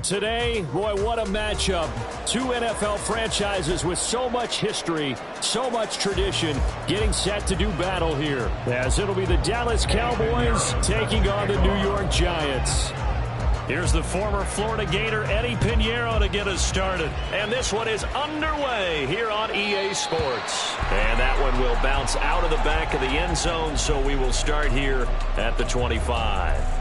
Today, boy, what a matchup. Two NFL franchises with so much history, so much tradition, getting set to do battle here. As it'll be the Dallas Cowboys taking on the New York Giants. Here's the former Florida Gator, Eddie Pinheiro, to get us started. And this one is underway here on EA Sports. And that one will bounce out of the back of the end zone, so we will start here at the 25.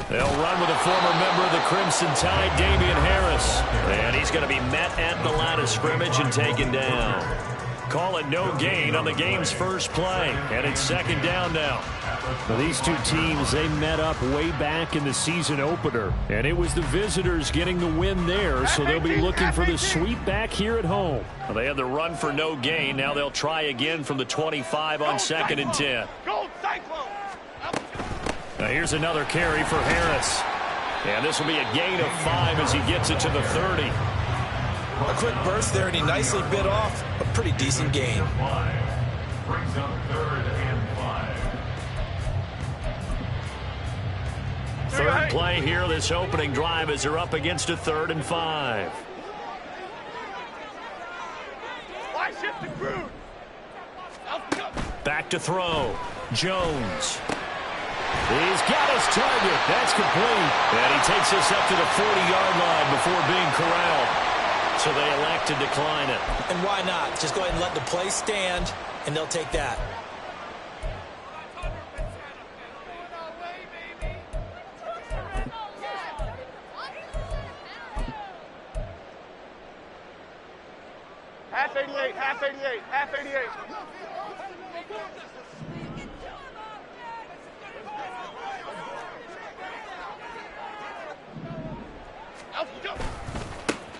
They'll run with a former member of the Crimson Tide, Damian Harris. And he's going to be met at the line of scrimmage and taken down. Call it no gain on the game's first play. And it's second down now. Well, these two teams, they met up way back in the season opener. And it was the visitors getting the win there, so they'll be looking for the sweep back here at home. Well, they had the run for no gain. Now they'll try again from the 25 on second and 10. Now here's another carry for Harris. And this will be a gain of 5 as he gets it to the 30. A quick burst there, and he nicely bit off a pretty decent gain. Brings up 3rd and 5. Third play here, this opening drive, as they're up against a 3rd and 5. Back to throw. Jones. He's got his target. That's complete. And he takes this up to the 40-yard line before being corralled. So they elect to decline it. And why not? Just go ahead and let the play stand, and they'll take that. Half 88, half 88, half 88.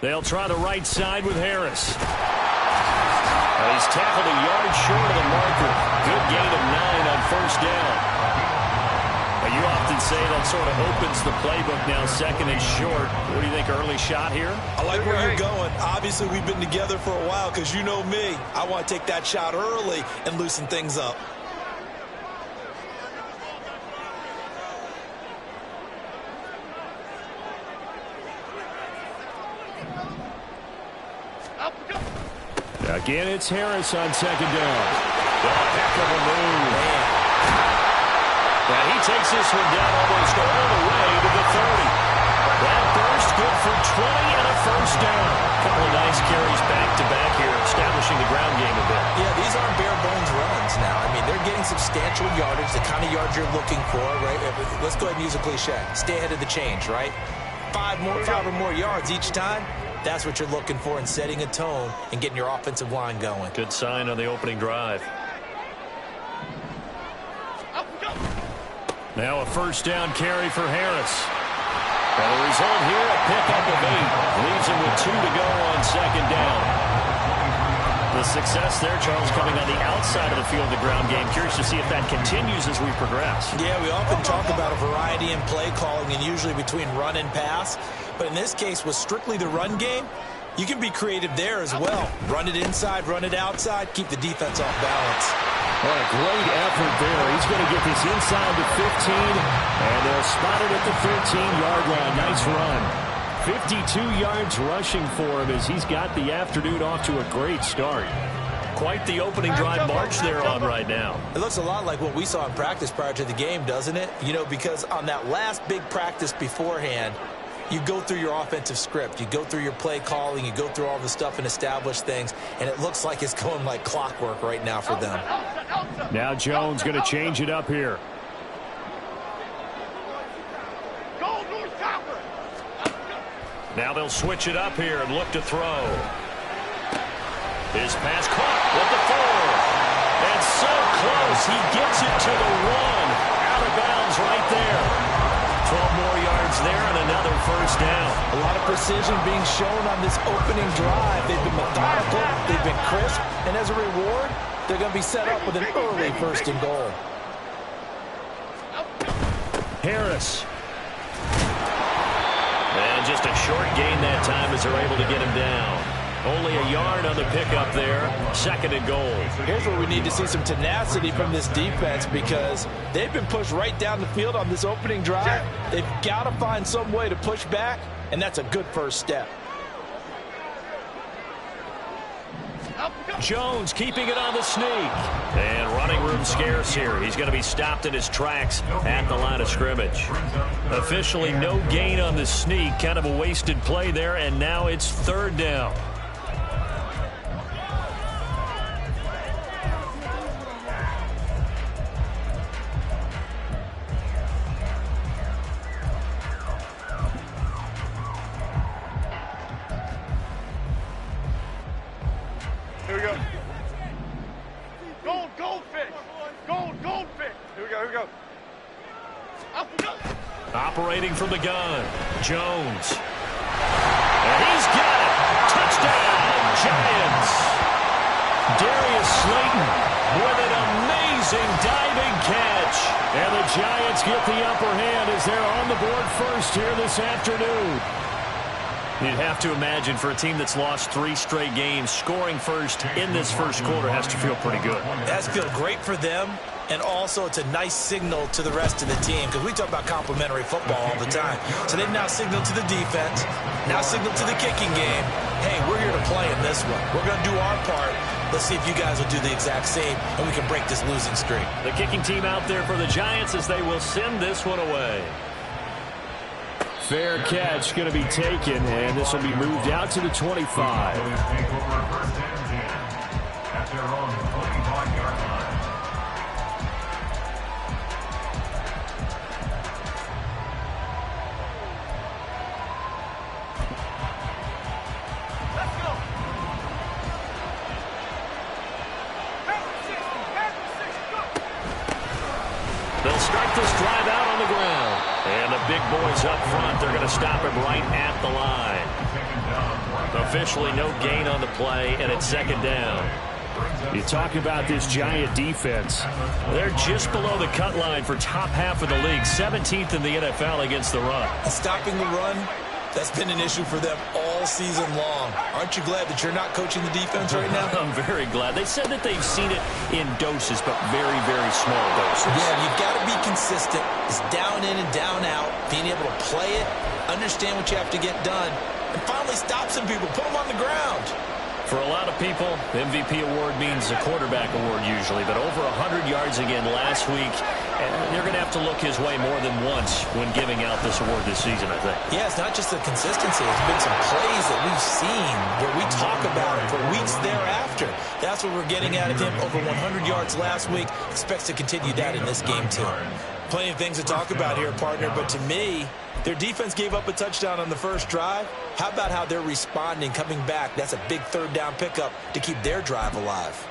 They'll try the right side with Harris. And he's tackled a yard short of the marker. Good gain of 9 on first down. Now, you often say that sort of opens the playbook now, second and short. What do you think, early shot here? I like where you're going. Obviously, we've been together for a while because you know me. I want to take that shot early and loosen things up. Again, it's Harris on second down. Oh, heck of a move. And he takes this one down almost all the way to the 30. That burst good for 20 and a first down. A couple of nice carries back-to-back here, establishing the ground game a bit. Yeah, these aren't bare-bones runs now. I mean, they're getting substantial yardage, the kind of yards you're looking for, right? Let's go ahead and use a cliche. Stay ahead of the change, right? 5 or more yards each time. That's what you're looking for in setting a tone and getting your offensive line going. Good sign on the opening drive. Now a first down carry for Harris. And the result here, a pickup of 8. Leaves him with 2 to go on second down. The success there, Charles, coming on the outside of the field, the ground game. Curious to see if that continues as we progress. Yeah, we often talk about a variety in play calling and usually between run and pass. But in this case, with strictly the run game, you can be creative there as well. Run it inside, run it outside, keep the defense off balance. What a great effort there. He's going to get this inside the 15, and they'll spot it at the 13-yard line. Nice run. 52 yards rushing for him as he's got the afternoon off to a great start. Quite the opening drive march they're on right now. It looks a lot like what we saw in practice prior to the game, doesn't it? You know, because on that last big practice beforehand, you go through your offensive script. You go through your play calling. You go through all the stuff and establish things. And it looks like it's going like clockwork right now for them. Now Jones going to change it up here. Now they'll switch it up here and look to throw. His pass caught with the 4. And so close. He gets it to the 1. Out of bounds right there. 12 more yards there and another first down. A lot of precision being shown on this opening drive. They've been methodical, they've been crisp, and as a reward, they're going to be set up with an early 1st and goal. Harris. And just a short gain that time as they're able to get him down. Only a yard on the pickup there. 2nd and goal. Here's where we need to see some tenacity from this defense because they've been pushed right down the field on this opening drive. They've got to find some way to push back, and that's a good first step. Jones keeping it on the sneak. And running room scarce here. He's going to be stopped in his tracks at the line of scrimmage. Officially no gain on the sneak. Kind of a wasted play there, and now it's 3rd down. Here we go. Goldfish. Goldfish. Here we go. Operating from the gun. Jones. And he's got it. Touchdown, Giants. Darius Slayton with an amazing diving catch. And the Giants get the upper hand as they're on the board first here this afternoon. You'd have to imagine for a team that's lost 3 straight games, scoring first in this first quarter has to feel pretty good. That's feel great for them, and also it's a nice signal to the rest of the team because we talk about complimentary football all the time. So they've now signaled to the defense, now signaled to the kicking game, hey, we're here to play in this one. We're going to do our part. Let's see if you guys will do the exact same, and we can break this losing streak. The kicking team out there for the Giants as they will send this one away. Fair catch going to be taken, and this will be moved out to the 25. At their own 25-yard line. Let's go. They'll start this drive out on the ground. And the big boys up front, they're going to stop him right at the line. Officially no gain on the play, and it's 2nd down. You talk about this Giant defense. They're just below the cut line for top half of the league, 17th in the NFL against the run. Stopping the run, that's been an issue for them all season long. Aren't you glad that you're not coaching the defense right now? I'm very glad. They said that they've seen it in doses, but very, very small doses. Yeah, you've got to be consistent. It's down in and down out, being able to play it, understand what you have to get done, and finally stop some people, put them on the ground. For a lot of people, MVP award means a quarterback award usually, but over 100 yards again last week, and they're going to have to look his way more than once when giving out this award this season, I think. Yeah, it's not just the consistency. It's been some plays that we've seen where we talk about it for weeks thereafter. That's what we're getting out of him. Over 100 yards last week. Expects to continue that in this game, too. Plenty of things to talk about here, partner, but to me, their defense gave up a touchdown on the first drive. How about how they're responding, coming back? That's a big 3rd down pickup to keep their drive alive.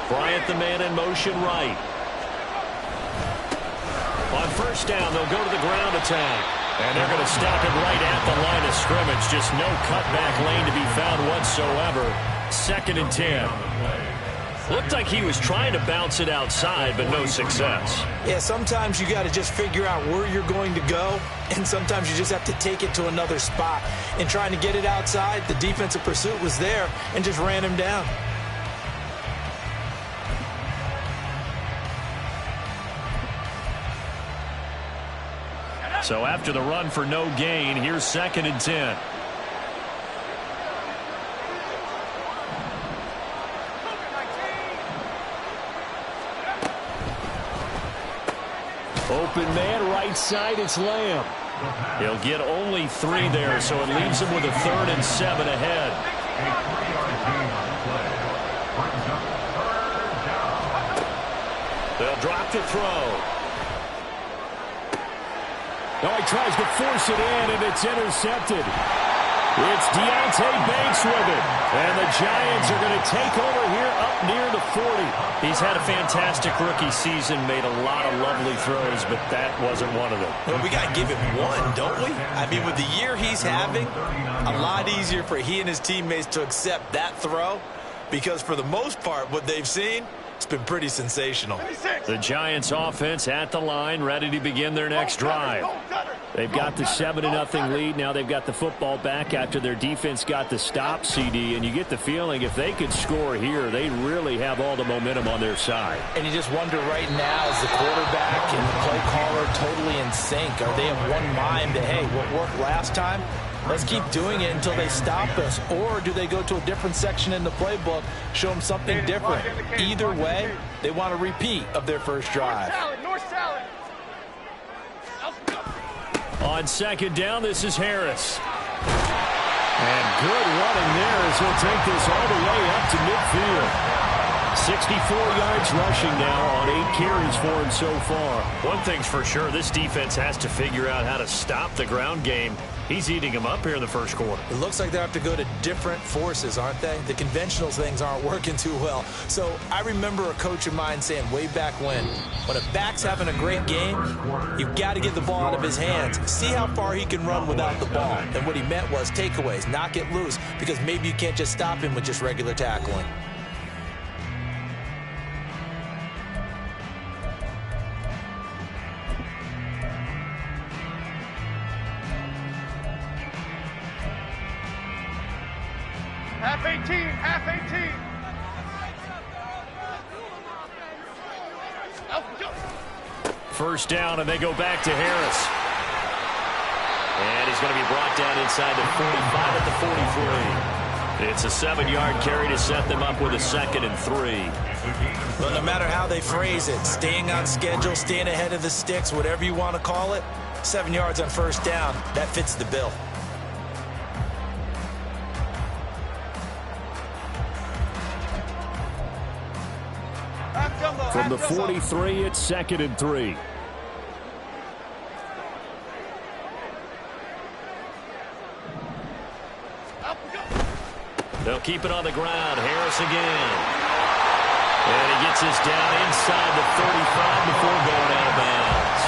Bryant the man in motion right. On 1st down, they'll go to the ground attack. And they're going to stop it right at the line of scrimmage. Just no cutback lane to be found whatsoever. 2nd and 10. Looked like he was trying to bounce it outside, but no success. Yeah, sometimes you got to just figure out where you're going to go, and sometimes you just have to take it to another spot. And trying to get it outside, the defensive pursuit was there and just ran him down. So after the run for no gain, here's 2nd and 10. Open man, right side, it's Lamb. He'll get only 3 there, so it leaves him with a 3rd and 7 ahead. They'll drop the throw. Oh, he tries to force it in, and it's intercepted. It's Deontay Banks with it. And the Giants are going to take over here up near the 40. He's had a fantastic rookie season, made a lot of lovely throws, but that wasn't one of them. Well, we got to give him one, don't we? I mean, with the year he's having, a lot easier for he and his teammates to accept that throw, because for the most part, what they've seen, it's been pretty sensational. The Giants offense at the line, ready to begin their next drive. They've got the 7-0 lead. Now they've got the football back after their defense got the stop, CD. And you get the feeling if they could score here, they really have all the momentum on their side. And you just wonder right now, is the quarterback and the play caller totally in sync? Are they of one mind that, hey, what worked last time? Let's keep doing it until they stop us. Or do they go to a different section in the playbook, show them something different? Either way, they want a repeat of their first drive. On second down, this is Harris. And good running there as he'll take this all the way up to midfield. 64 yards rushing now on 8 carries for him so far. One thing's for sure, this defense has to figure out how to stop the ground game. He's eating them up here in the first quarter. It looks like they have to go to different forces, aren't they? The conventional things aren't working too well. So I remember a coach of mine saying way back when a back's having a great game, you've got to get the ball out of his hands. See how far he can run without the ball. And what he meant was takeaways, knock it loose, because maybe you can't just stop him with just regular tackling. Half 18, half 18. First down, and they go back to Harris. And he's going to be brought down inside the 45 at the 43. It's a 7-yard carry to set them up with a 2nd and 3. Well, no matter how they phrase it, staying on schedule, staying ahead of the sticks, whatever you want to call it, 7 yards on first down, that fits the bill. From the 43, it's 2nd and 3. They'll keep it on the ground. Harris again. And he gets this down inside the 35 before going out of bounds.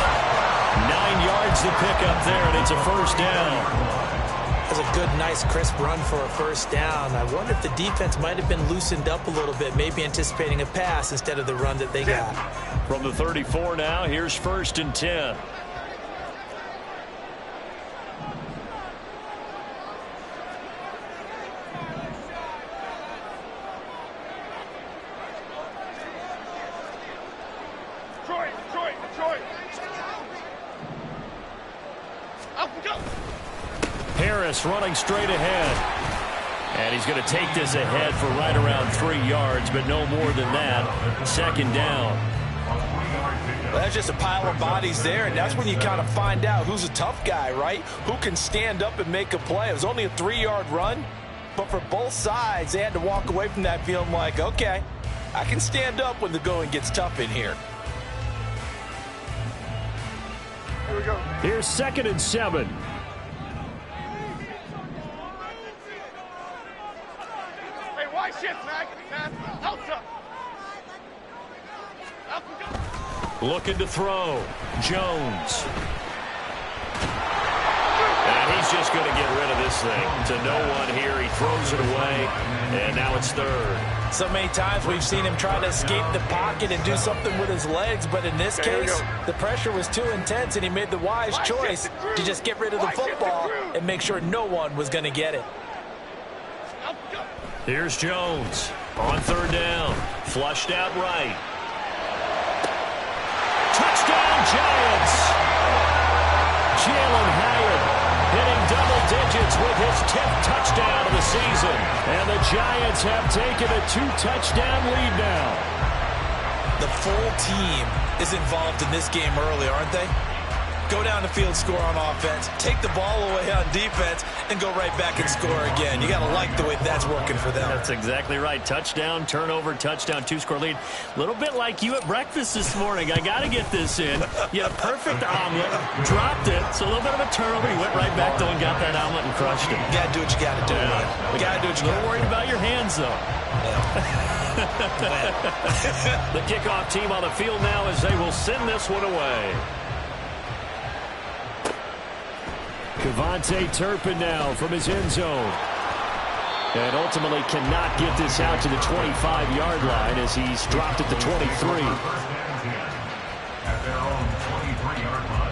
9 yards to pick up there, and it's a first down. That's a good, nice, crisp run for a first down. I wonder if the defense might have been loosened up a little bit, maybe anticipating a pass instead of the run that they got. From the 34 now, here's 1st and 10. Detroit. Harris running straight ahead. And he's going to take this ahead for right around 3 yards, but no more than that. 2nd down. Well, that's just a pile of bodies there, and that's when you kind of find out who's a tough guy, right? Who can stand up and make a play. It was only a 3-yard run, but for both sides, they had to walk away from that feeling like, okay, I can stand up when the going gets tough in here. Here we go. Here's 2nd and 7. Hey, wide shift, Mac. Outside. Looking to throw. Jones. And he's just going to get rid of this thing. To no one here. He throws it away. And now it's 3rd. So many times we've seen him try to escape the pocket and do something with his legs, but in this case, the pressure was too intense, and he made the wise choice to just get rid of the football and make sure no one was going to get it. Here's Jones on 3rd down. Flushed out right. Touchdown, Giants! Jalen Hyatt hitting double digits with his 10th touchdown of the season. And the Giants have taken a 2-touchdown lead now. The full team is involved in this game early, aren't they? go down the field, score on offense, take the ball away on defense, and go right back and score again. You got to like the way that's working for them. That's exactly right. Touchdown, turnover, touchdown, 2-score lead. A little bit like you at breakfast this morning. I got to get this in. You had a perfect omelet, dropped it. So a little bit of a turnover. You went right back, though, and got that omelet and crushed it. You got to do what you got to do, man. You got to do what you got to do. A little worried about your hands, though. The kickoff team on the field now as they will send this one away. Kevontae Turpin now from his end zone. And ultimately cannot get this out to the 25-yard line as he's dropped at the 23. At their own 23-yard line.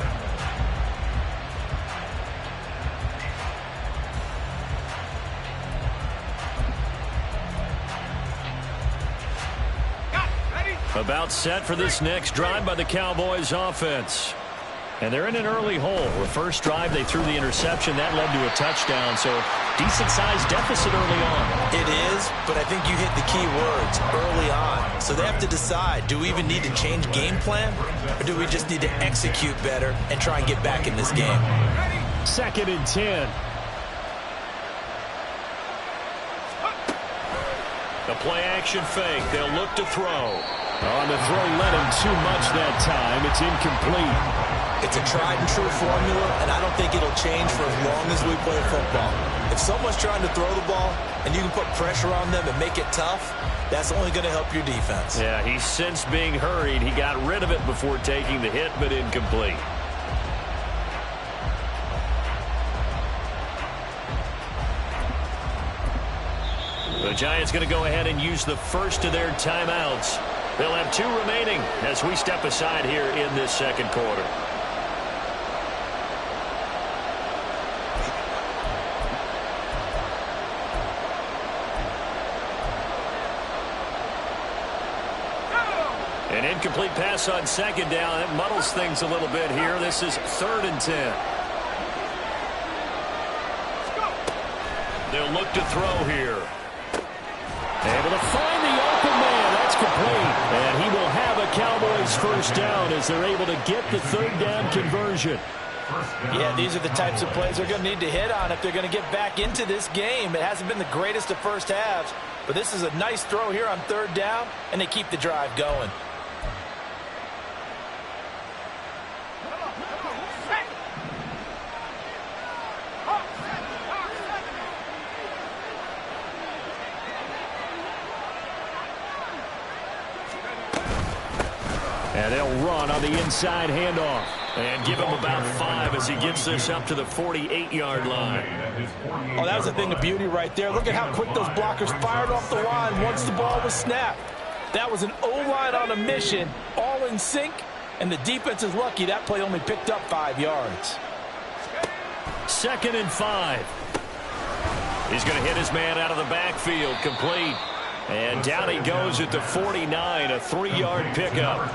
About set for this next drive by the Cowboys offense. And they're in an early hole. The first drive, they threw the interception. That led to a touchdown. So decent-sized deficit early on. It is, but I think you hit the key words, early on. So they have to decide, do we even need to change game plan? Or do we just need to execute better and try and get back in this game? 2nd and 10. The play-action fake. They'll look to throw. On the throw, let him too much that time. It's incomplete. It's a tried-and-true formula, and I don't think it'll change for as long as we play football. If someone's trying to throw the ball and you can put pressure on them and make it tough, that's only going to help your defense. Yeah, he's since being hurried. He got rid of it before taking the hit, but incomplete. The Giants going to go ahead and use the first of their timeouts. They'll have 2 remaining as we step aside here in this second quarter. An incomplete pass on 2nd down. That muddles things a little bit here. This is 3rd and 10. They'll look to throw here. Able to find the open man. That's complete. And he will have a Cowboys first down as they're able to get the 3rd down conversion. Yeah, these are the types of plays they're going to need to hit on if they're going to get back into this game. It hasn't been the greatest of first halves, but this is a nice throw here on 3rd down, and they keep the drive going. And they'll run on the inside handoff. And give him about 5 as he gets this up to the 48-yard line. Oh, that was a thing of beauty right there. Look at how quick those blockers fired off the line once the ball was snapped. That was an O-line on a mission, all in sync, and the defense is lucky that play only picked up 5 yards. 2nd and 5. He's going to hit his man out of the backfield, complete. And down he goes at the 49, a 3-yard pickup.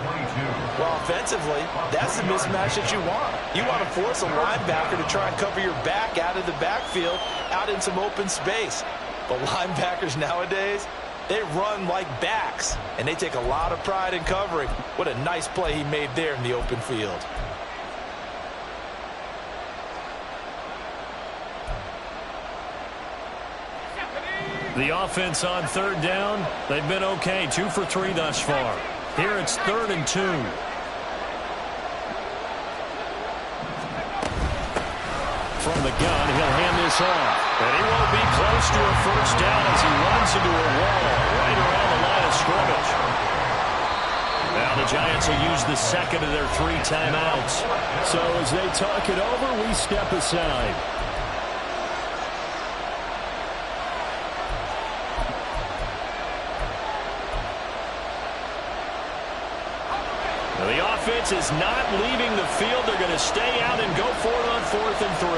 Well, offensively, that's the mismatch that you want. You want to force a linebacker to try and cover your back out of the backfield, out in some open space. But linebackers nowadays, they run like backs, and they take a lot of pride in covering. What a nice play he made there in the open field. The offense on 3rd down, they've been okay. 2 for 3 thus far. Here it's 3rd and 2. From the gun, he'll hand this off. And he won't be close to a first down as he runs into a wall right around the line of scrimmage. Now the Giants will use the 2nd of their 3 timeouts. So as they talk it over, we step aside. The offense is not leaving the field. They're going to stay out and go for it on 4th and 3.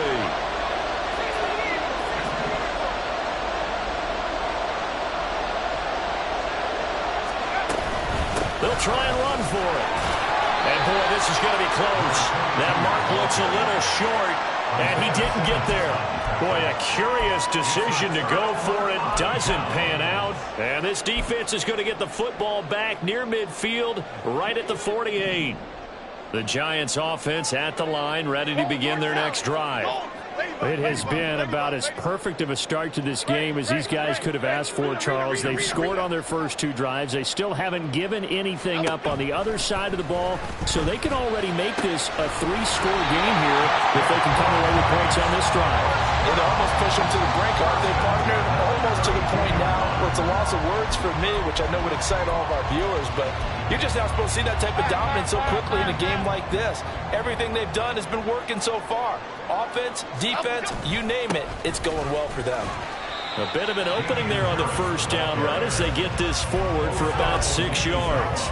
They'll try and run for it. And, boy, this is going to be close. That mark looks a little short, and he didn't get there. Boy, a curious decision to go for it. Doesn't pan out. And this defense is going to get the football back near midfield, right at the 48. The Giants offense at the line, ready to begin their next drive. It has been about as perfect of a start to this game as these guys could have asked for, Charles. They've scored on their first 2 drives. They still haven't given anything up on the other side of the ball, so they can already make this a 3-score game here if they can come away with points on this drive. It'll almost push them to the brink, aren't they, partner? Almost to the point now where it's a loss of words for me, which I know would excite all of our viewers, but you're just not supposed to see that type of dominance so quickly in a game like this. Everything they've done has been working so far. Offense, defense, you name it, it's going well for them. A bit of an opening there on the first down run as they get this forward for about 6 yards.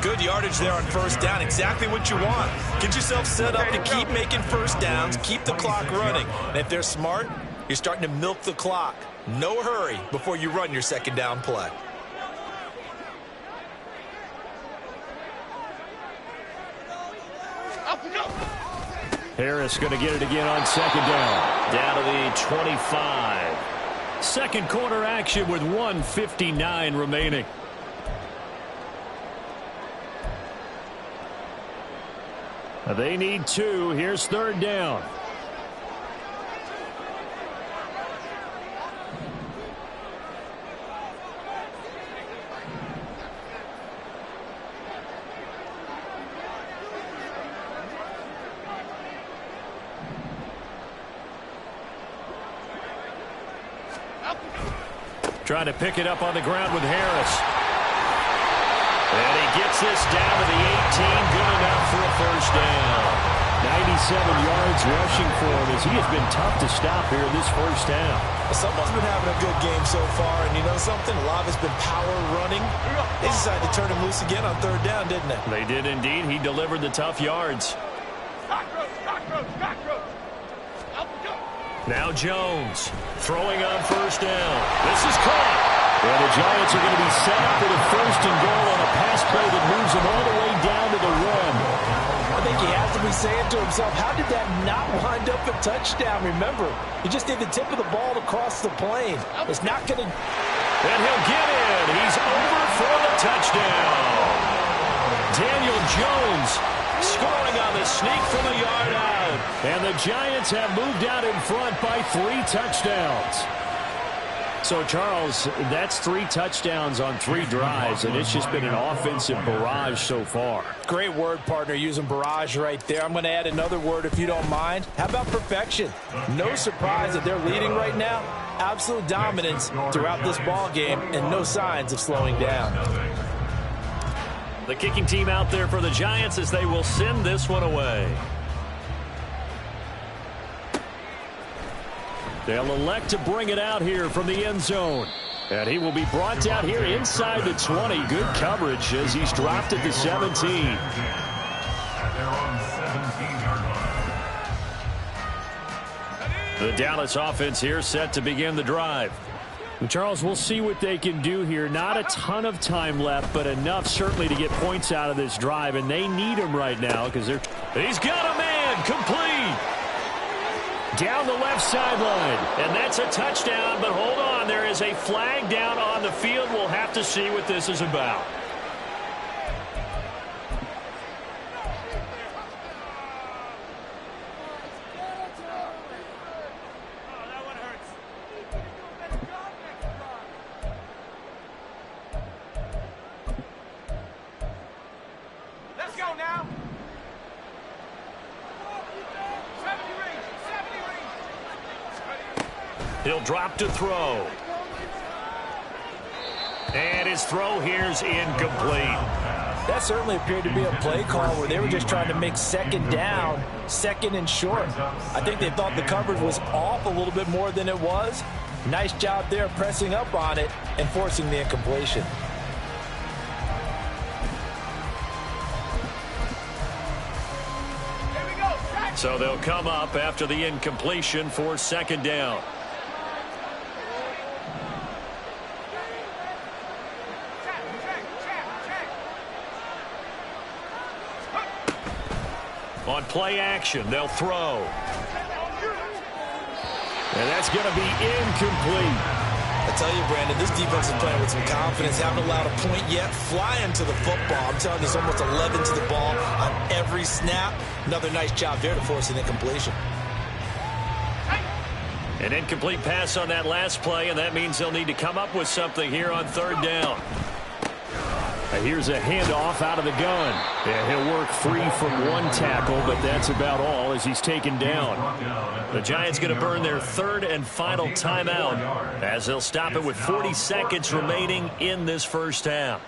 Good yardage there on first down. Exactly what you want. Get yourself set up to keep making first downs, keep the clock running. And if they're smart, you're starting to milk the clock. No hurry before you run your second down play. Harris going to get it again on second down. Down to the 25. Second quarter action with 1:59 remaining. They need 2. Here's third down. Trying to pick it up on the ground with Harris. And he gets this down to the 18. Good enough for a first down. 97 yards rushing for him as he has been tough to stop here this first down. Someone's been having a good game so far, and you know something? A lot of it's been power running. They decided to turn him loose again on third down, didn't they? They did indeed. He delivered the tough yards. Now Jones throwing on first down. This is caught. And the Giants are going to be set up with a first and goal on a pass play that moves them all the way down to the 1. I think he has to be saying to himself, how did that not wind up a touchdown? Remember, he just did the tip of the ball across the plane. It's not going to... And he'll get in. He's over for the touchdown. Daniel Jones scoring on the sneak from a yard out. And the Giants have moved out in front by 3 touchdowns. So, Charles, that's 3 touchdowns on 3 drives, and it's just been an offensive barrage so far. Great word, partner, using barrage right there. I'm going to add another word if you don't mind. How about perfection? No surprise that they're leading right now. Absolute dominance throughout this ball game and no signs of slowing down. The kicking team out there for the Giants as they will send this one away. They'll elect to bring it out here from the end zone. And he will be brought down here inside the 20. Good coverage as he's dropped at the 17. They're on 17-yard line. The Dallas offense here set to begin the drive. And Charles, we'll see what they can do here. Not a ton of time left, but enough certainly to get points out of this drive. And they need him right now because they're... He's got a man complete. Down the left sideline. And that's a touchdown, but hold on. There is a flag down on the field. We'll have to see what this is about. Let's go now. He'll drop to throw. And his throw here's incomplete. That certainly appeared to be a play call where they were just trying to make second down, second and short. I think they thought the coverage was off a little bit more than it was. Nice job there pressing up on it and forcing the incompletion. So they'll come up after the incompletion for second down. On play action, they'll throw. And that's going to be incomplete. I tell you, Brandon, this defense is playing with some confidence. Haven't allowed a point yet. Flying to the football. I'm telling you, there's almost 11 to the ball on every snap. Another nice job there to force an incompletion. An incomplete pass on that last play, and that means they'll need to come up with something here on third down. Here's a handoff out of the gun. And he'll work free from one tackle, but that's about all as he's taken down. The Giants going to burn their third and final timeout as they'll stop it with 40 seconds remaining in this first half.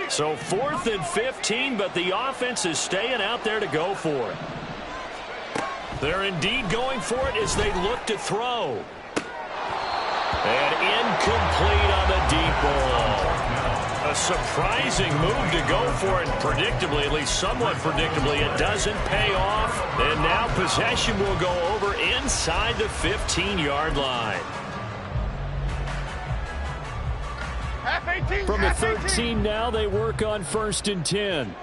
So 4th and 15, but the offense is staying out there to go for it. They're indeed going for it as they look to throw. And incomplete on the deep ball. A surprising move to go for it. Predictably, at least somewhat predictably, it doesn't pay off. And now possession will go over inside the 15-yard line. From the 13 now, they work on 1st and 10.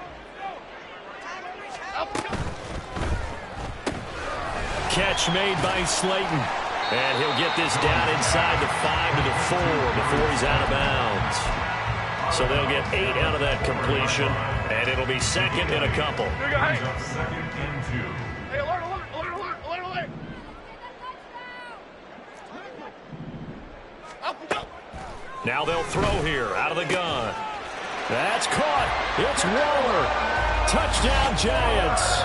Catch made by Slayton. And he'll get this down inside the 5 to the 4 before he's out of bounds. So they'll get 8 out of that completion, and it'll be 2nd and a couple. Now they'll throw here out of the gun. That's caught. It's Waller. Touchdown, Giants.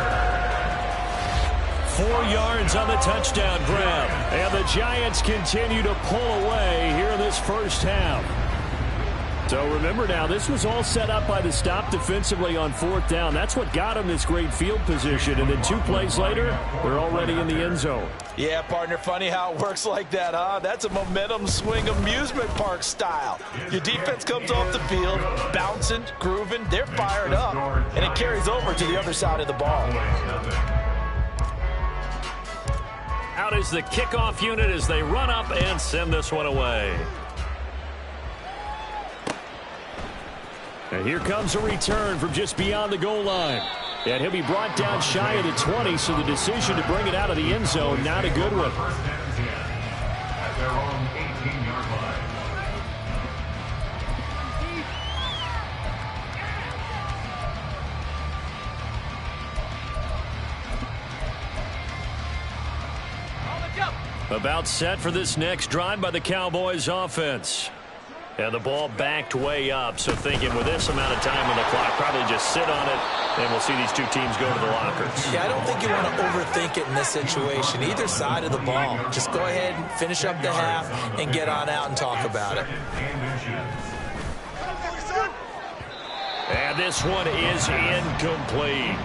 4 yards on the touchdown grab. And the Giants continue to pull away here in this first half. So remember now, this was all set up by the stop defensively on 4th down. That's what got them this great field position. And then 2 plays later, they're already in the end zone. Yeah, partner, funny how it works like that, huh? That's a momentum swing amusement park style. Your defense comes off the field, bouncing, grooving, they're fired up, and it carries over to the other side of the ball. Out is the kickoff unit as they run up and send this one away. And here comes a return from just beyond the goal line. And he'll be brought down shy of the 20, so the decision to bring it out of the end zone, not a good one. At their own 18-yard line. About set for this next drive by the Cowboys offense. And the ball backed way up, so thinking with this amount of time on the clock, probably just sit on it, and we'll see these two teams go to the lockers. Yeah, I don't think you want to overthink it in this situation. Either side of the ball. Just go ahead and finish up the half and get on out and talk about it. And this one is incomplete.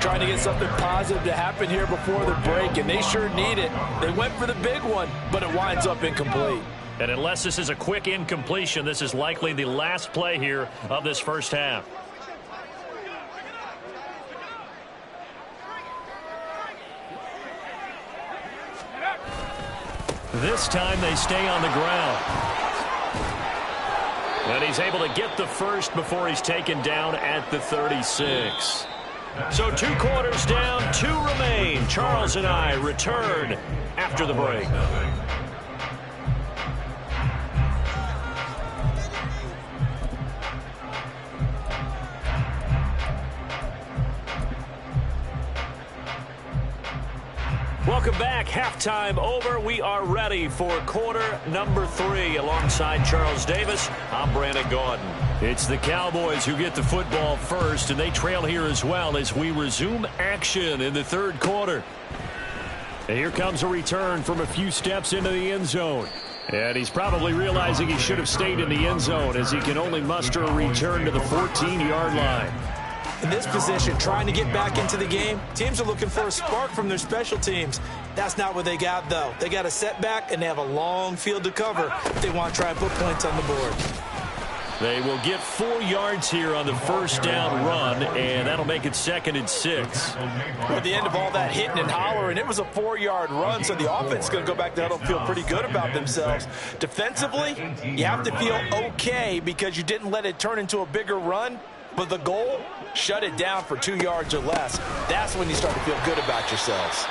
Trying to get something positive to happen here before the break, and they sure need it. They went for the big one, but it winds up incomplete. And unless this is a quick incompletion, this is likely the last play here of this first half. This time they stay on the ground. And he's able to get the first before he's taken down at the 36. So 2 quarters down, 2 remain. Charles and I return after the break. Welcome back. Halftime over. We are ready for quarter number 3. Alongside Charles Davis, I'm Brandon Gordon. It's the Cowboys who get the football first, and they trail here as well as we resume action in the third quarter. And here comes a return from a few steps into the end zone. And he's probably realizing he should have stayed in the end zone as he can only muster a return to the 14-yard line. In this position, trying to get back into the game, teams are looking for a spark from their special teams. That's not what they got, though. They got a setback, and they have a long field to cover if they want to try and put points on the board. They will get 4 yards here on the first down run, and that'll make it 2nd and 6. At the end of all that hitting and hollering, it was a 4-yard run, so the offense is going to go back to huddle and feel pretty good about themselves. Defensively, you have to feel okay because you didn't let it turn into a bigger run, but the goal, shut it down for 2 yards or less. That's when you start to feel good about yourselves.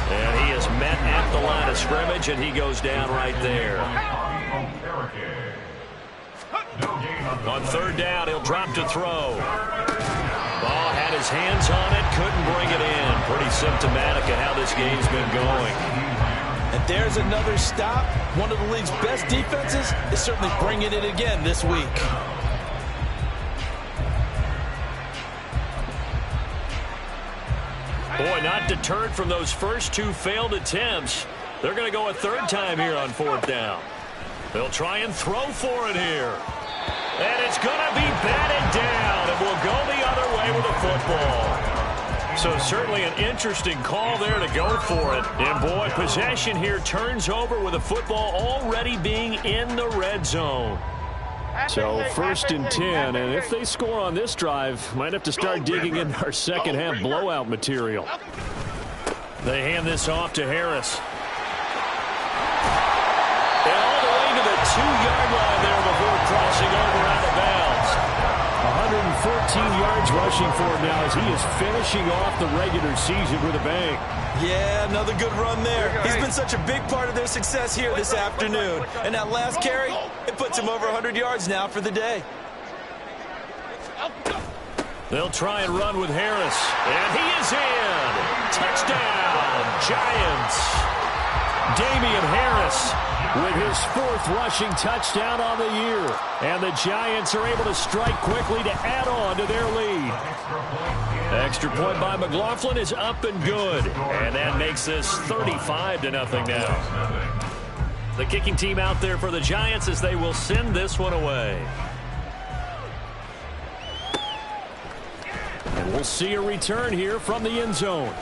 And he is met at the line of scrimmage, and he goes down right there. On 3rd down, he'll drop to throw. Ball had his hands on it, couldn't bring it in. Pretty symptomatic of how this game's been going. And there's another stop. One of the league's best defenses is certainly bringing it again this week. Boy, not deterred from those first 2 failed attempts. They're going to go a 3rd time here on 4th down. They'll try and throw for it here. And it's going to be batted down, and will go the other way with the football. So certainly an interesting call there to go for it. And, boy, possession here turns over with the football already being in the red zone. So 1st and 10, and if they score on this drive, might have to start digging in our second-half blowout material. They hand this off to Harris. And all the way to the 2-yard line there before crossing over out of bounds. 114 yards rushing for him now as he is finishing off the regular season with a bang. Yeah, another good run there. He's been such a big part of their success here this afternoon. And that last carry, it puts him over 100 yards now for the day. They'll try and run with Harris. And he is in. Touchdown, Giants. Damian Harris with his 4th rushing touchdown on the year. And the Giants are able to strike quickly to add on to their lead. Extra point by McLaughlin is up and good. And that makes this 35-0 now. The kicking team out there for the Giants as they will send this one away. And we'll see a return here from the end zone.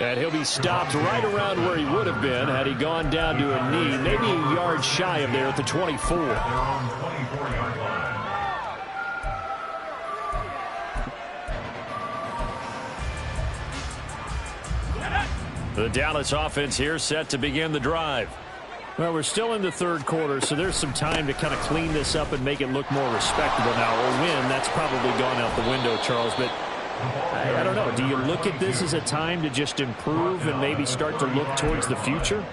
And he'll be stopped right around where he would have been had he gone down to a knee, maybe a yard shy of there at the 24. The Dallas offense here set to begin the drive. Well, we're still in the 3rd quarter, so there's some time to kind of clean this up and make it look more respectable. Now, a win, that's probably gone out the window, Charles, but I don't know. Do you look at this as a time to just improve and maybe start to look towards the future?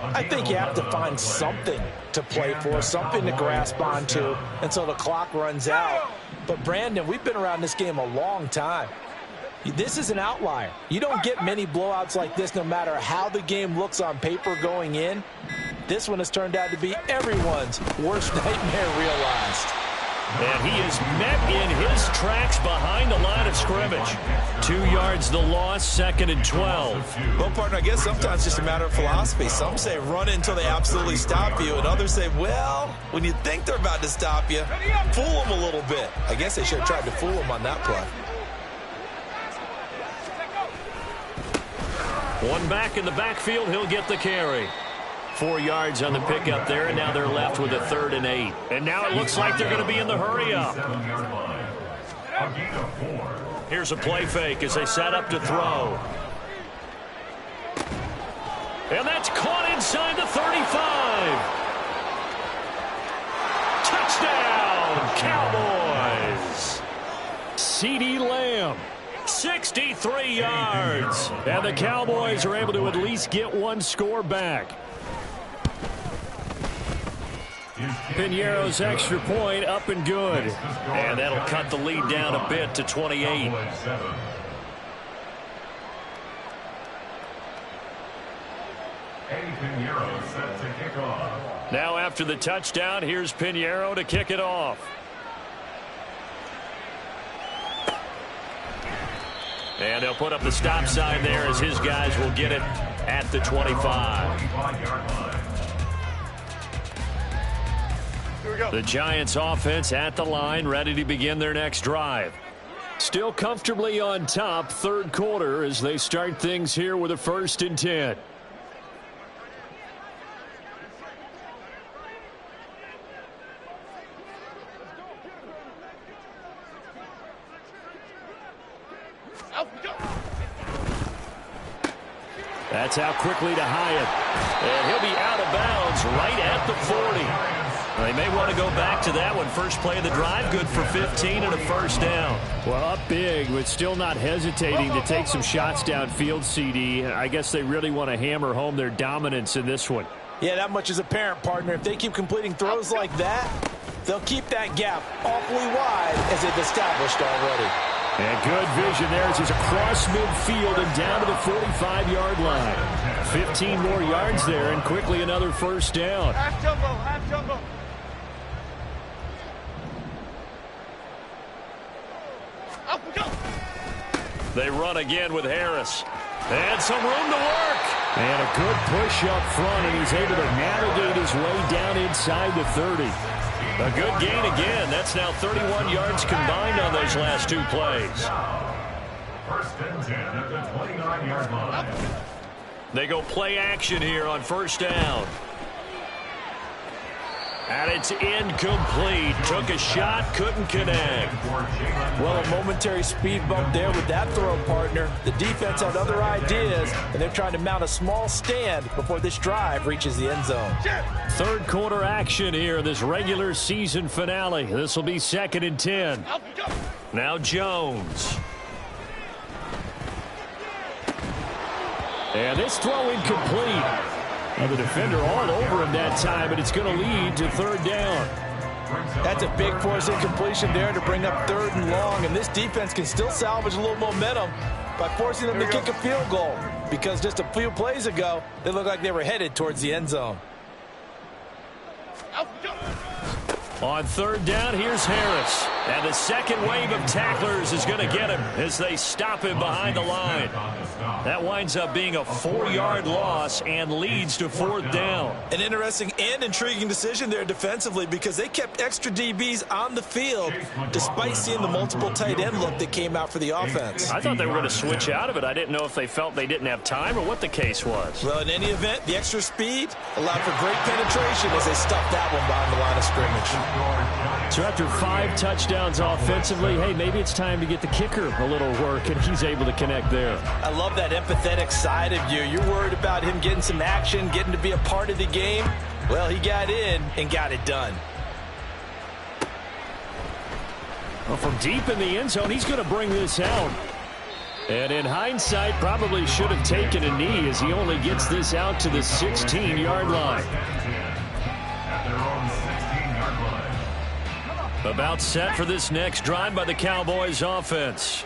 I think you have to find something to play for, something to grasp onto until the clock runs out. But, Brandon, we've been around this game a long time. This is an outlier. You don't get many blowouts like this no matter how the game looks on paper going in. This one has turned out to be everyone's worst nightmare realized. And he is met in his tracks behind the line of scrimmage. 2 yards the loss, 2nd and 12. Well, partner, I guess sometimes it's just a matter of philosophy. Some say run until they absolutely stop you, and others say, well, when you think they're about to stop you, fool them a little bit. I guess they should have tried to fool them on that play. One back in the backfield, he'll get the carry. 4 yards on the pickup there, and now they're left with a 3rd and 8. And now it looks like they're going to be in the hurry-up. Here's a play fake as they set up to throw. And that's caught inside the 35. Touchdown, Cowboys. CeeDee Lamb. 63 yards. And the Cowboys are able to at least get one score back. Piñeiro's extra point up and good. And that'll cut the lead down a bit to 28. Now after the touchdown, here's Piñeiro to kick it off. And they'll put up the stop sign there as his guys will get it at the 25. The Giants offense at the line, ready to begin their next drive. Still comfortably on top, 3rd quarter as they start things here with a 1st and 10. That's out quickly to Hyatt. And he'll be out of bounds right at the 40. They may want to go back to that one. First play of the drive, good for 15 and a first down. Well, up big, but still not hesitating to take some shots downfield, CD. I guess they really want to hammer home their dominance in this one. Yeah, that much is apparent, partner. If they keep completing throws like that, they'll keep that gap awfully wide as they've established already. And good vision there as he's across midfield and down to the 45-yard line. 15 more yards there and quickly another first down. Half jumbo, half jumbo. They run again with Harris. And some room to work. And a good push up front, and he's able to navigate his way down inside the 30. A good gain again. That's now 31 yards combined on those last two plays. First and 10 at the 29-yard line. They go play action here on first down. And it's incomplete. Took a shot, couldn't connect. Well, a momentary speed bump there with that throw, partner. The defense had other ideas, and they're trying to mount a small stand before this drive reaches the end zone. Third quarter action here, this regular season finale. This will be 2nd and 10. Now Jones. And this throw incomplete. And the defender all over him that time, but it's going to lead to third down. That's a big force incompletion there to bring up 3rd and long, and this defense can still salvage a little momentum by forcing them to kick a field goal, because just a few plays ago, they looked like they were headed towards the end zone. On third down, here's Harris. And the second wave of tacklers is going to get him as they stop him behind the line. That winds up being a 4-yard loss and leads to 4th down. An interesting and intriguing decision there defensively, because they kept extra DBs on the field despite seeing the multiple tight end look that came out for the offense. I thought they were going to switch out of it. I didn't know if they felt they didn't have time or what the case was. Well, in any event, the extra speed allowed for great penetration as they stuffed that one behind the line of scrimmage. So after 5 touchdowns offensively, hey, maybe it's time to get the kicker a little work, and he's able to connect there. I love that empathetic side of you. You're worried about him getting some action, getting to be a part of the game. Well, he got in and got it done. Well, from deep in the end zone, he's going to bring this out. And in hindsight, probably should have taken a knee as he only gets this out to the 16-yard line. At their own 16-yard line. About set for this next drive by the Cowboys offense.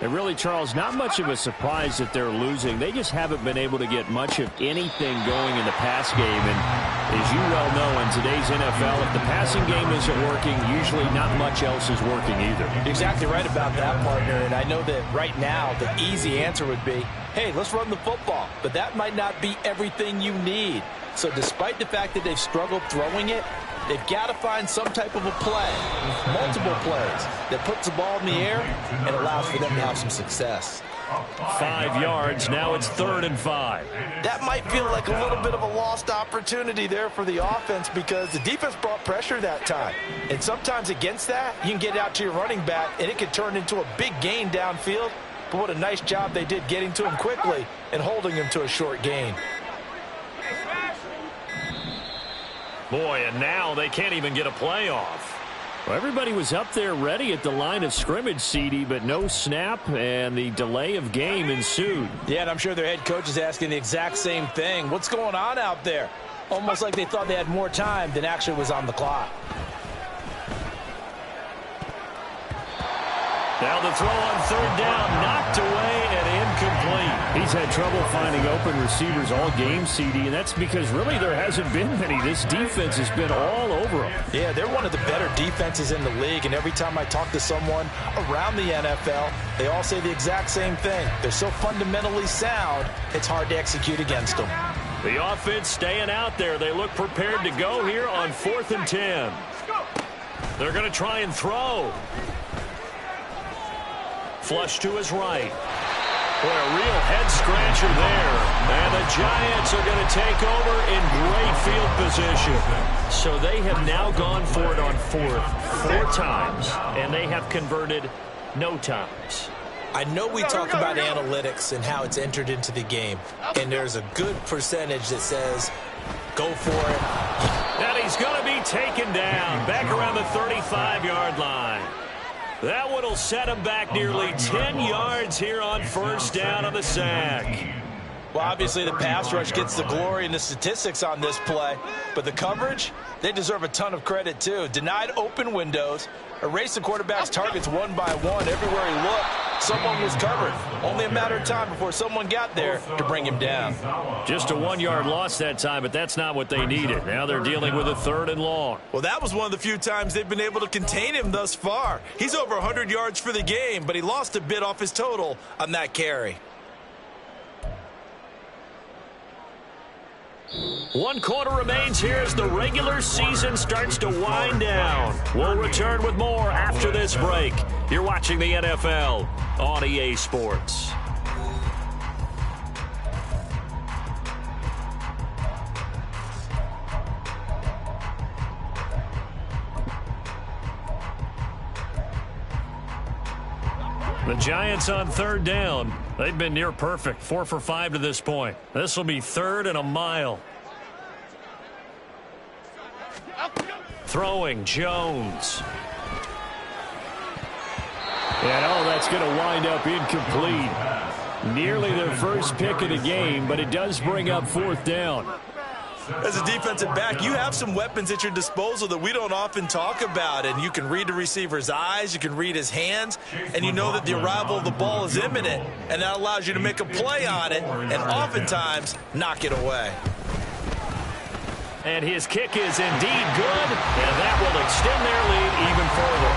And really, Charles, not much of a surprise that they're losing. They just haven't been able to get much of anything going in the pass game. And as you well know, in today's NFL, if the passing game isn't working, usually not much else is working either. Exactly right about that, partner. And I know that right now the easy answer would be, hey, let's run the football. But that might not be everything you need. So despite the fact that they've struggled throwing it, they've got to find some type of a play, multiple plays, that puts the ball in the air and allows for them to have some success. 5 yards. Now it's 3rd and 5. That might feel like a little bit of a lost opportunity there for the offense, because the defense brought pressure that time. And sometimes against that, you can get out to your running back, and it can turn into a big gain downfield. But what a nice job they did getting to him quickly and holding him to a short gain. Boy, and now they can't even get a play off. Well, everybody was up there ready at the line of scrimmage, CD, but no snap, and the delay of game ensued. Yeah, and I'm sure their head coach is asking the exact same thing. What's going on out there? Almost like they thought they had more time than actually was on the clock. Now the throw on third down, knocked away and incomplete. He's had trouble finding open receivers all game, CD, and that's because really there hasn't been many. This defense has been all over them. Yeah, they're one of the better defenses in the league, and every time I talk to someone around the NFL, they all say the exact same thing. They're so fundamentally sound, it's hard to execute against them. The offense staying out there. They look prepared to go here on 4th and 10. They're going to try and throw. Flush to his right. Boy, a real head-scratcher there. And the Giants are going to take over in great field position. So they have now gone for it on 4th 4 times, and they have converted no times. I know we talk about analytics and how it's entered into the game, and there's a good percentage that says, go for it. And he's going to be taken down back around the 35-yard line. That one will set him back nearly 10 yards here on first down on the sack. Well, obviously the pass rush gets the glory and the statistics on this play, but the coverage, they deserve a ton of credit too. Denied open windows, erased the quarterback's targets one by one. Everywhere he looked, someone was covered. Only a matter of time before someone got there to bring him down. Just a 1-yard loss that time, but that's not what they needed. Now they're dealing with a 3rd and long. Well, that was one of the few times they've been able to contain him thus far. He's over 100 yards for the game, but he lost a bit off his total on that carry. 1 quarter remains here as the regular season starts to wind down. We'll return with more after this break. You're watching the NFL on EA Sports. The Giants on 3rd down. They've been near perfect, 4 for 5 to this point. This will be 3rd and a mile. Throwing Jones. And that's going to wind up incomplete. Nearly their first pick of the game, but it does bring up 4th down. As a defensive back, you have some weapons at your disposal that we don't often talk about, and you can read the receiver's eyes, you can read his hands, and you know that the arrival of the ball is imminent, and that allows you to make a play on it and oftentimes knock it away. And his kick is indeed good, and that will extend their lead even further.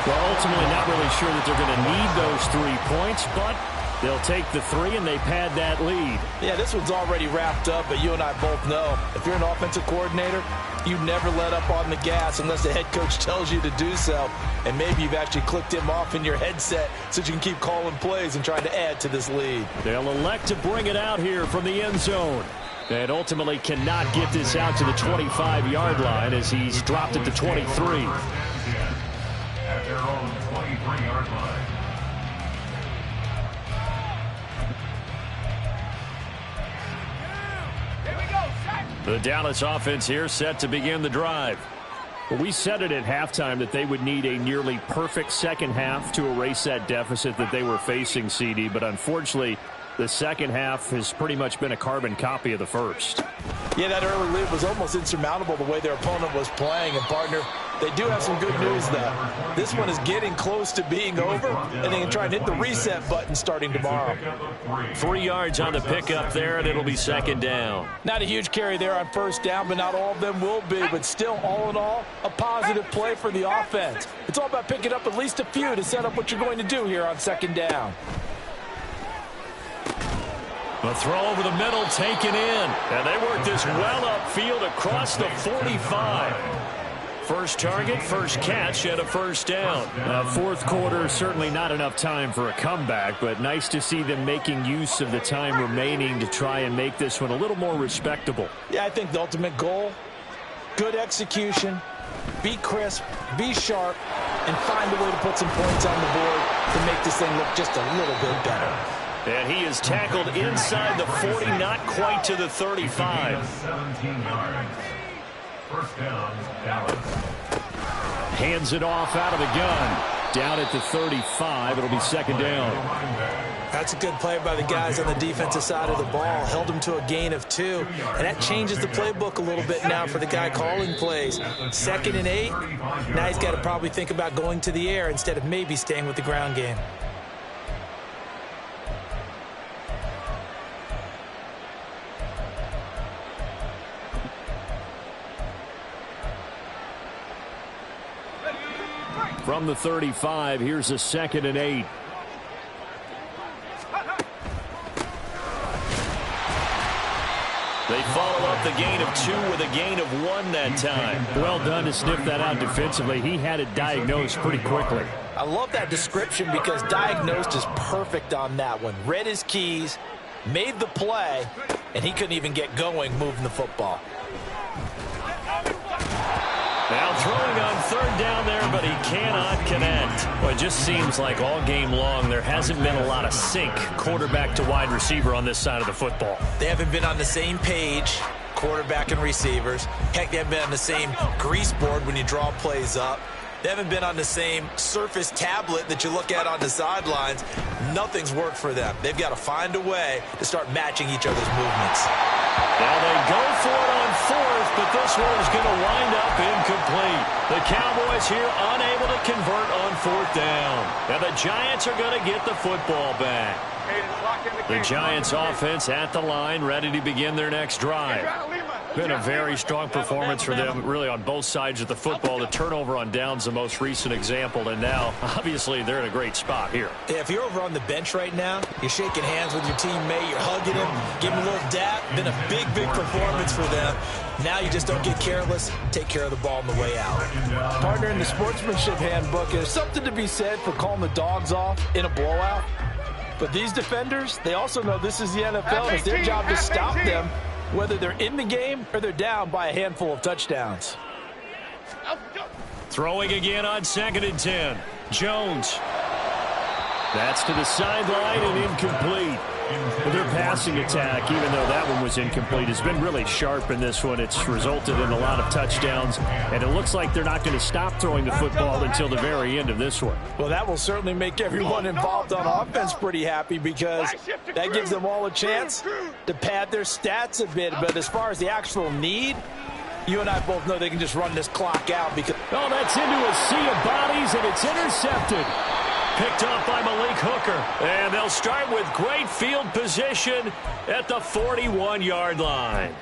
Well, ultimately not really sure that they're going to need those 3 points, but they'll take the 3 and they pad that lead. Yeah, this one's already wrapped up, but you and I both know if you're an offensive coordinator, you never let up on the gas unless the head coach tells you to do so. And maybe you've actually clicked him off in your headset so that you can keep calling plays and trying to add to this lead. They'll elect to bring it out here from the end zone. And ultimately cannot get this out to the 25-yard line as he's dropped it to 23. At their own 23-yard line. The Dallas offense here set to begin the drive. Well, we said it at halftime that they would need a nearly perfect second half to erase that deficit that they were facing, CD, but unfortunately the second half has pretty much been a carbon copy of the first. Yeah, that early lead was almost insurmountable the way their opponent was playing. And, partner, they do have some good news, though. This one is getting close to being over, and they can try and hit the reset button starting tomorrow. 3 yards on the pickup there, and it'll be 2nd down. Not a huge carry there on first down, but not all of them will be. But still, all in all, a positive play for the offense. It's all about picking up at least a few to set up what you're going to do here on 2nd down. A throw over the middle taken in. And they work this well upfield across the 45. First target, first catch, and a first down. 4th quarter, certainly not enough time for a comeback, but nice to see them making use of the time remaining to try and make this one a little more respectable. Yeah, I think the ultimate goal, good execution, be crisp, be sharp, and find a way to put some points on the board to make this thing look just a little bit better. And he is tackled inside the 40, not quite to the 35. 17 yards. First down, Dallas. Hands it off out of the gun. Down at the 35. It'll be 2nd down. That's a good play by the guys on the defensive side of the ball. Held them to a gain of 2. And that changes the playbook a little bit now for the guy calling plays. 2nd and 8. Now he's got to probably think about going to the air instead of maybe staying with the ground game. From the 35, here's a 2nd and 8. They follow up the gain of 2 with a gain of 1 that time. Well done to sniff that out defensively. He had it diagnosed pretty quickly. I love that description because diagnosed is perfect on that one. Read his keys, made the play, and he couldn't even get going moving the football. Now throwing on third down there, but he cannot connect. Well, it just seems like all game long there hasn't been a lot of sync quarterback to wide receiver on this side of the football. They haven't been on the same page, quarterback and receivers. Heck, they haven't been on the same grease board when you draw plays up. They haven't been on the same Surface tablet that you look at on the sidelines. Nothing's worked for them. They've got to find a way to start matching each other's movements. Now they go for it on fourth, but this one is going to wind up incomplete. The Cowboys here unable to convert on fourth down. Now the Giants are going to get the football back. The Giants offense at the line, ready to begin their next drive. Been a very strong performance for them, really, on both sides of the football. The turnover on downs, the most recent example, and now, obviously, they're in a great spot here. Yeah, if you're over on the bench right now, you're shaking hands with your teammate, you're hugging him, giving him a little dap. Been a big, big performance for them. Now you just don't get careless. Take care of the ball on the way out. Partner, in the sportsmanship handbook, there's something to be said for calling the dogs off in a blowout. But these defenders, they also know this is the NFL, and it's their job to stop them, whether they're in the game or they're down by a handful of touchdowns. Throwing again on 2nd and 10. Jones. That's to the sideline and incomplete. Their passing attack, even though that one was incomplete, has been really sharp in this one. It's resulted in a lot of touchdowns, and it looks like they're not going to stop throwing the football until the very end of this one. Well, that will certainly make everyone involved on offense pretty happy, because that gives them all a chance to pad their stats a bit. But as far as the actual need, you and I both know they can just run this clock out. Because oh, that's into a sea of bodies, and it's intercepted. Picked off by Malik Hooker. And they'll start with great field position at the 41-yard line.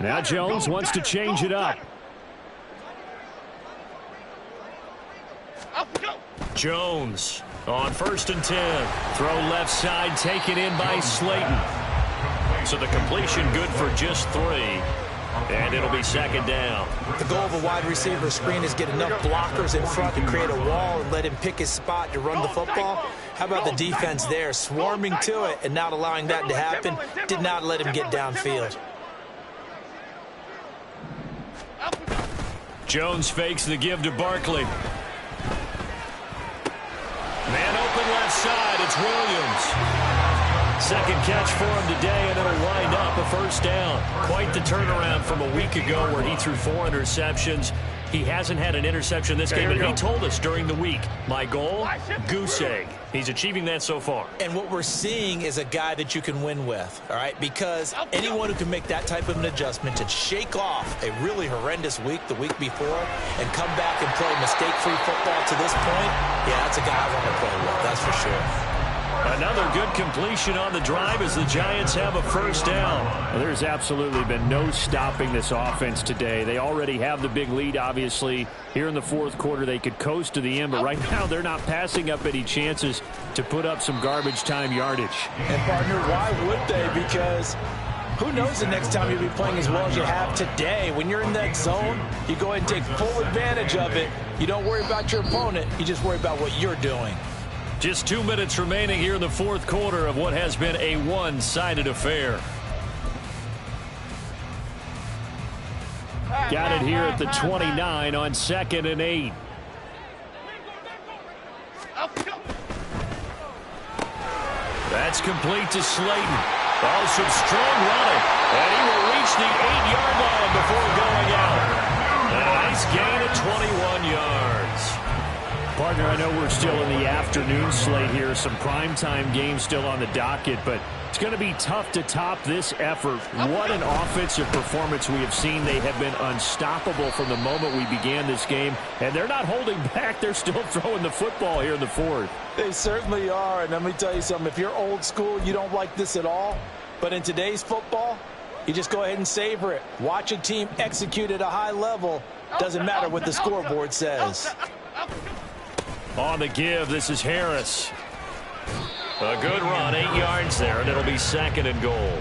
Now Jones wants to change it up. Jones on 1st and 10. Throw left side, taken in by Slayton. So the completion good for just 3. And it'll be 2nd down. The goal of a wide receiver screen is get enough blockers in front to create a wall and let him pick his spot to run the football. How about the defense there, swarming to it and not allowing that to happen? Did not let him get downfield. Jones fakes the give to Barkley. Man open left side, it's Williams. Second catch for him today, and it'll wind up a 1st down. Quite the turnaround from a week ago where he threw 4 interceptions. He hasn't had an interception this game, and he told us during the week, my goal, goose egg. He's achieving that so far. And what we're seeing is a guy that you can win with, all right? Because anyone who can make that type of an adjustment to shake off a really horrendous week the week before and come back and play mistake-free football to this point, yeah, that's a guy I want to play with, that's for sure. Another good completion on the drive as the Giants have a 1st down. Well, there's absolutely been no stopping this offense today. They already have the big lead, obviously. Here in the 4th quarter, they could coast to the end, but right now they're not passing up any chances to put up some garbage time yardage. And, partner, why would they? Because who knows the next time you'll be playing as well as you have today. When you're in that zone, you go ahead and take full advantage of it. You don't worry about your opponent. You just worry about what you're doing. Just 2 minutes remaining here in the 4th quarter of what has been a one-sided affair. Got it here at the 29 on 2nd and 8. That's complete to Slayton. Oh, some strong running. And he will reach the 8-yard line before going out. A nice gain of 21 yards. Partner, I know we're still in the afternoon slate here. Some primetime games still on the docket, but it's going to be tough to top this effort. What an offensive performance we have seen. They have been unstoppable from the moment we began this game, and they're not holding back. They're still throwing the football here in the 4th. They certainly are, and let me tell you something. If you're old school, you don't like this at all. But in today's football, you just go ahead and savor it. Watch a team execute at a high level. Doesn't matter what the scoreboard says. On the give, this is Harris. A good run, 8 yards there, and it'll be 2nd and goal.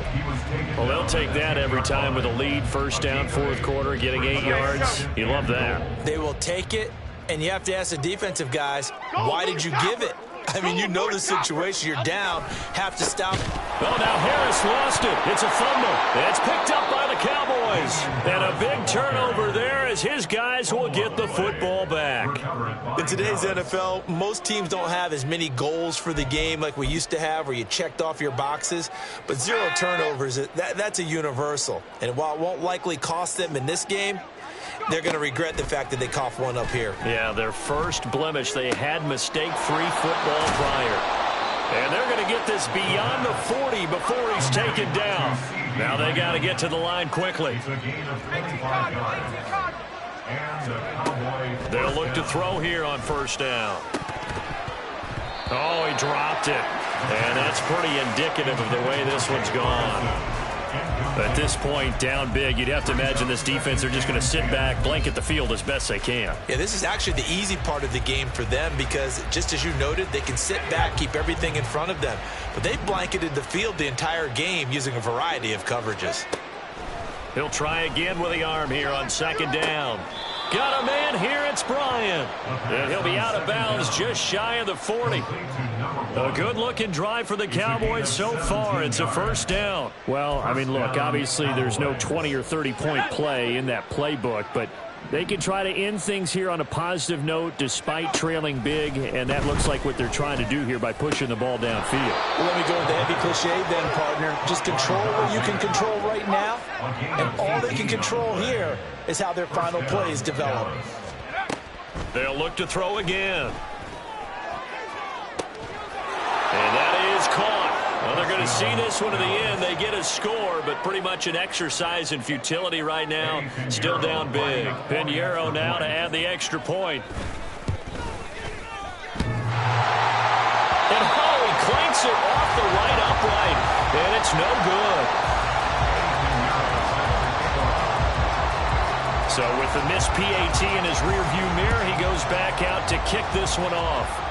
Well, they'll take that every time with a lead. 1st down, 4th quarter, getting 8 yards. You love that. They will take it, and you have to ask the defensive guys, why did you give it? I mean, you know the situation. You're down. Have to stop. Oh, now Harris lost it. It's a fumble. It's picked up by the Cowboys. And a big turnover there as his guys will get the football back. In today's NFL, most teams don't have as many goals for the game like we used to have where you checked off your boxes. But 0 turnovers, that's a universal. And while it won't likely cost them in this game, they're going to regret the fact that they coughed one up here. Yeah, their first blemish. They had mistake-free football prior. And they're going to get this beyond the 40 before he's taken down. Now they got to get to the line quickly. They'll look to throw here on first down. Oh, he dropped it. And that's pretty indicative of the way this one's gone. At this point, down big, you'd have to imagine this defense, they're just going to sit back, blanket the field as best they can. Yeah, this is actually the easy part of the game for them because, just as you noted, they can sit back, keep everything in front of them. But they've blanketed the field the entire game using a variety of coverages. He'll try again with the arm here on second down. Got a man here, it's Bryant. And he'll be out of bounds just shy of the 40. A good-looking drive for the Cowboys so far. It's a first down. Well, I mean, look, obviously there's no 20 or 30-point play in that playbook, but they can try to end things here on a positive note despite trailing big, and that looks like what they're trying to do here by pushing the ball downfield. Well, let me go with the heavy cliche then, partner. Just control what you can control right now, and all they can control here is how their final plays develop. They'll look to throw again. And that is caught. Well, they're going to see this one to the end. They get a score, but pretty much an exercise in futility right now. Still down big. Pinheiro now to add the extra point. And he clanks it off the right upright. And it's no good. So with the missed PAT in his rearview mirror, he goes back out to kick this one off.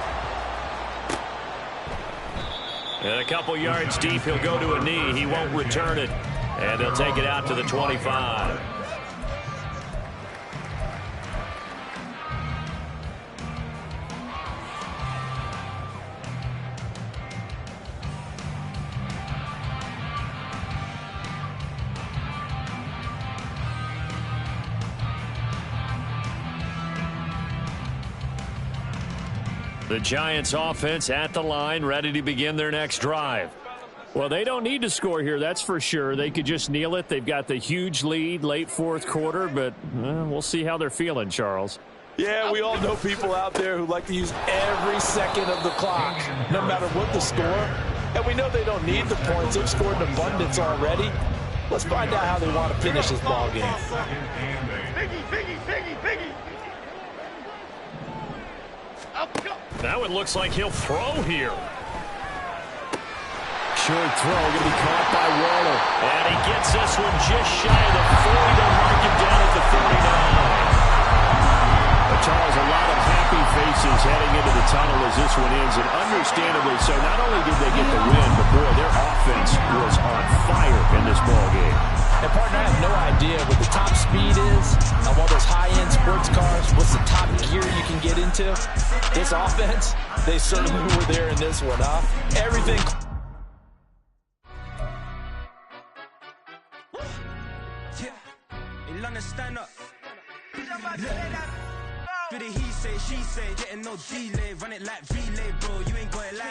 And a couple yards deep, he'll go to a knee. He won't return it. And they'll take it out to the 25. The Giants offense at the line, ready to begin their next drive. Well, they don't need to score here, that's for sure. They could just kneel it. They've got the huge lead late fourth quarter, but we'll see how they're feeling, Charles. Yeah, we all know people out there who like to use every second of the clock, no matter what the score. And we know they don't need the points. They've scored in abundance already. Let's find out how they want to finish this ball game. That one looks like he'll throw here. Short throw, going to be caught by Waller. And he gets this one just shy of the 40. They'll mark him down at the 49. But Charles, a lot of happy faces heading into the tunnel as this one ends, and understandably so. Not only did they get the win, but boy, their offense was on fire in this ball game. And partner, I have no idea what the top speed is on one of those high-end sports cars. What's the top gear you can get into? This offense, they certainly were there in this one, huh? Everything. Stand up. Do the he say, she say, getting no delay, run it like relay, bro. You ain't got it like